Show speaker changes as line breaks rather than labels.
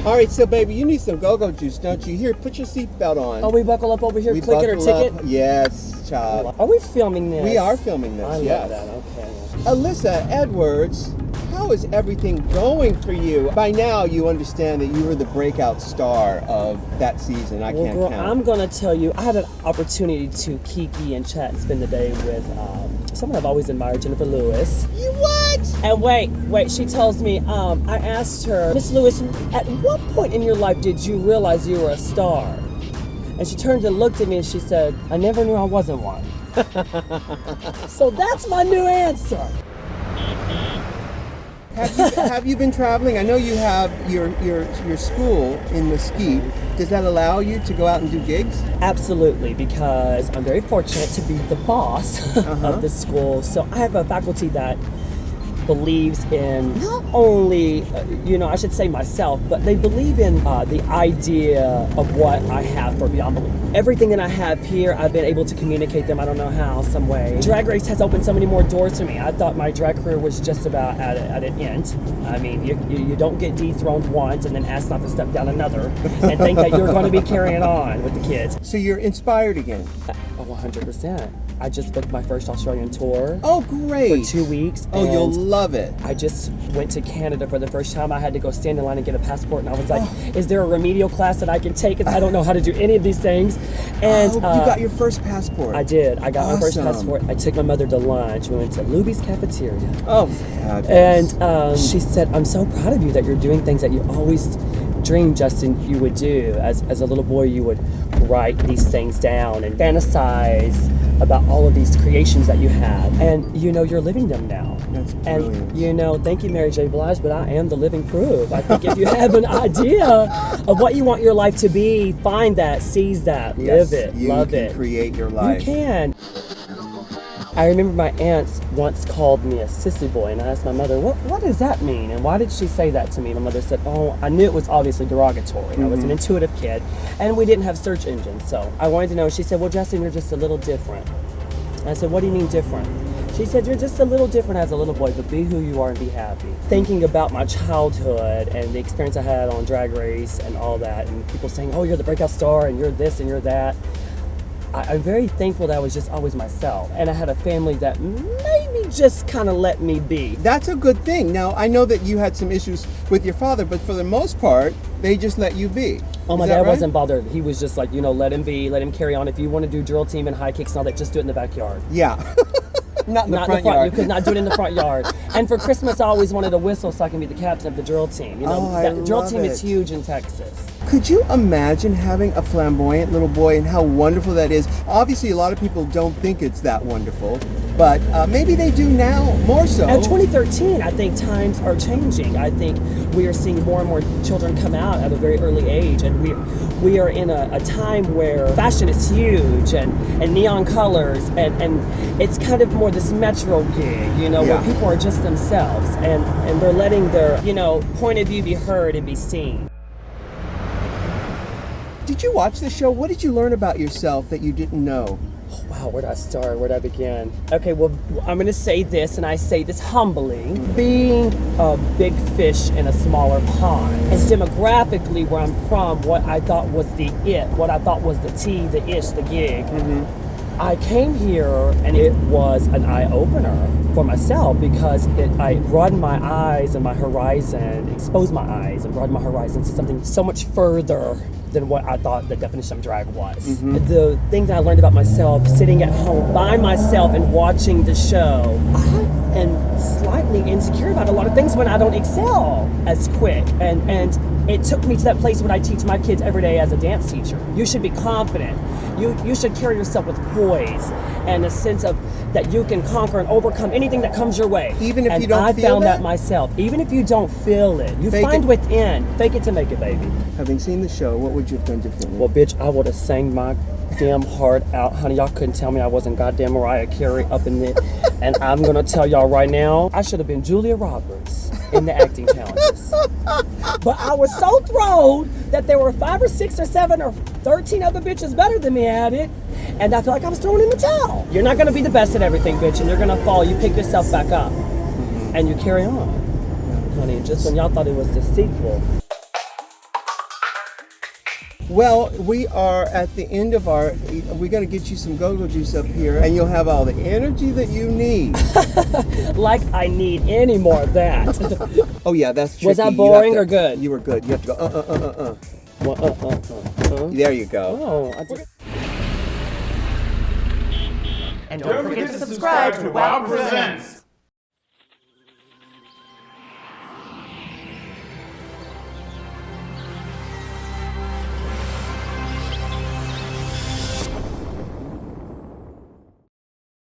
All right, so baby, you need some go-go juice, don't you? Here, put your seatbelt on.
Oh, we buckle up over here, click it or ticket?
Yes, child.
Are we filming this?
We are filming this,
I
yes.
love that, okay.
Alyssa Edwards, how is everything going for you? By now, you understand that you were the breakout star of that season. I can't count.
I'm going to tell you, I had an opportunity to kiki and chat and spend the day with someone I've always admired, Jennifer Lewis.
You what?
And wait, she tells me, I asked her, Miss Lewis, at what point in your life did you realize you were a star? And she turned and looked at me and she said, I never knew I wasn't one. So that's my new answer.
Have you been traveling? I know you have your school in Mesquite. Does that allow you to go out and do gigs?
Absolutely, because I'm very fortunate to be the boss of the school. So I have a faculty that believes in not only, I should say myself, but they believe in the idea of what I have for beyond belief. Everything that I have here, I've been able to communicate them, I don't know how, some way. Drag Race has opened so many more doors to me. I thought my drag career was just about at an end. I mean, you don't get dethroned once and then asked not to step down another and think that you're going to be carrying on with the kids.
So you're inspired again?
Oh, 100%. I just booked my first Australian tour.
Oh, great.
For 2 weeks.
Oh, you'll love it.
I just went to Canada for the first time. I had to go stand in line and get a passport, and I was like, is there a remedial class that I can take? I don't know how to do any of these things. And
you got your first passport.
I did. I got my first passport. I took my mother to lunch. We went to Luby's Cafeteria.
Oh, fabulous.
And she said, I'm so proud of you that you're doing things that you always dreamed, Justin, you would do. As a little boy, you would write these things down and fantasize about all of these creations that you have. And, you're living them now.
That's brilliant.
And, thank you, Mary J. Blige, but I am the living proof. I think if you have an idea of what you want your life to be, find that, seize that, live it, love it.
You can create your life.
You can. I remember my aunt once called me a sissy boy, and I asked my mother, what does that mean? And why did she say that to me? My mother said, I knew it was obviously derogatory. I was an intuitive kid, and we didn't have search engines, so I wanted to know. She said, well, Justin, you're just a little different. And I said, what do you mean different? She said, you're just a little different as a little boy, but be who you are and be happy. Thinking about my childhood and the experience I had on Drag Race and all that, and people saying, oh, you're the breakout star, and you're this and you're that. I'm very thankful that I was just always myself. And I had a family that maybe just kind of let me be.
That's a good thing. Now, I know that you had some issues with your father, but for the most part, they just let you be.
Oh, my dad wasn't bothered. He was just like, let him be, let him carry on. If you want to do drill team and high kicks and all that, just do it in the backyard.
Yeah. Not in the front yard.
You could not do it in the front yard. And for Christmas, I always wanted a whistle so I can be the captain of the drill team. That drill team is huge in Texas.
Could you imagine having a flamboyant little boy and how wonderful that is? Obviously, a lot of people don't think it's that wonderful, but maybe they do now more so.
In 2013, I think times are changing. I think we are seeing more and more children come out at a very early age, and we are in a time where fashion is huge and neon colors, and it's kind of more this metro gig, where people are just themselves, and they're letting their, point of view be heard and be seen.
Did you watch the show? What did you learn about yourself that you didn't know?
Oh, wow, where'd I start? Where'd I begin? Okay, well, I'm going to say this, and I say this humbly. Being a big fish in a smaller pond, and demographically where I'm from, what I thought was the it, what I thought was the tea, the ish, the gig, I came here, and it was an eye-opener for myself because I broadened my eyes and my horizon, exposed my eyes and broadened my horizon to something so much further than what I thought the definition of drag was. The things I learned about myself sitting at home by myself and watching the show, I am slightly insecure about a lot of things when I don't excel as quick. And it took me to that place when I teach my kids every day as a dance teacher. You should be confident. You should carry yourself with poise and a sense of that you can conquer and overcome anything that comes your way.
Even if you don't feel it?
I found that myself. Even if you don't feel it, you find within. Fake it to make it, baby.
Having seen the show, what would you have done differently?
Well, bitch, I would have sang my damn heart out. Honey, y'all couldn't tell me I wasn't goddamn Mariah Carey up in it. And I'm going to tell y'all right now, I should have been Julia Roberts in the acting challenges. But I was so thrown that there were 5 or 6 or 7 or 13 other bitches better than me at it. And I feel like I was thrown in the towel. You're not going to be the best at everything, bitch, and you're going to fall. You pick yourself back up, and you carry on. Honey, just when y'all thought it was the sequel.
Well, we are at the end of our. We're going to get you some go-go juice up here, and you'll have all the energy that you need.
Like I need any more of that.
Oh yeah, that's tricky.
Was that boring or good?
You were good. You have to go.
Well,
There you go.
Oh, I did.
And don't forget to subscribe to WOW Presents.